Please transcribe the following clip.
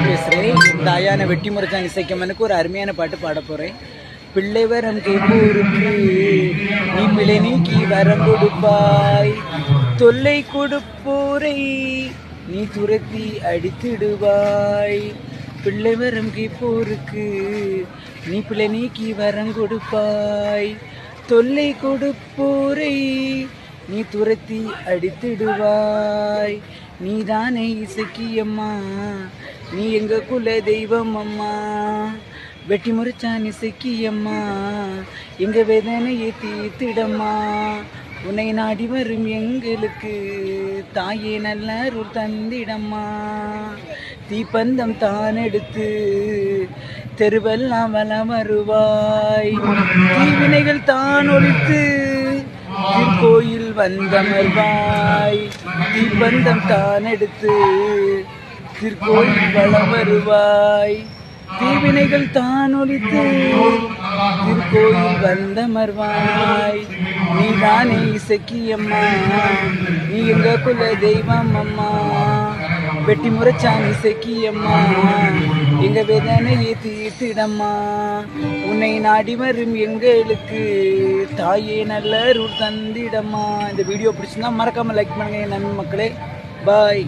பேசுகிறேன். தாயான வெட்டி முறைச்சான் இசைக்கம்மனுக்கு ஒரு அருமையான பாட்டு பாட போகிறேன். பிள்ளை வரம் கேட்போருக்கு நீ பிள்ளை நீக்கி வரம் கொடுப்பாய், தொல்லை கொடுப்போரை நீ துரத்தி அடித்திடுவாய். பிள்ளை வரம் கேட்போருக்கு நீ பிள்ளை நீக்கி வரம் கொடுப்பாய், தொல்லை கொடுப்போரை நீ துரத்தி அடித்திடுவாய். நீதானே இசக்கியம்மா, நீ எங்க குல தெய்வம் அம்மா. வெட்டி முறைச்சான் இசக்கியம்மா, எங்க வேதனையை தீர்த்திடம்மா. உன்னை நாடி வரும் எங்களுக்கு தாயே நல்ல அருள் தந்திடம்மா. தீப்பந்தம் தான் எடுத்து தெருவெல்லாம் வலம் வருவாய், தீவினைகள் தான் ஒழித்து திருக்கோயில் வந்தமர்வாய். தீப்பந்தம் தான் எடுத்து திருக்கோயில் வலம் வருவாய், தீவினைகள் தான் ஒழித்து திருக்கோயில் வந்தமர்வாய். நீதானே இசக்கியம்மா, நீ எங்க குல தெய்வம் அம்மா. வெட்டி முறைச்சான் இசக்கியம்மா, எங்க வேதனையை தீர்த்திடம்மா. உன்னை நாடி வரும் எங்களுக்கு தாயே நல்ல அருள் தந்திடம்மா. இந்த வீடியோ பிடிச்சிருந்தா மறக்காம லைக் பண்ணுங்க நண்பர்களே. பாய்.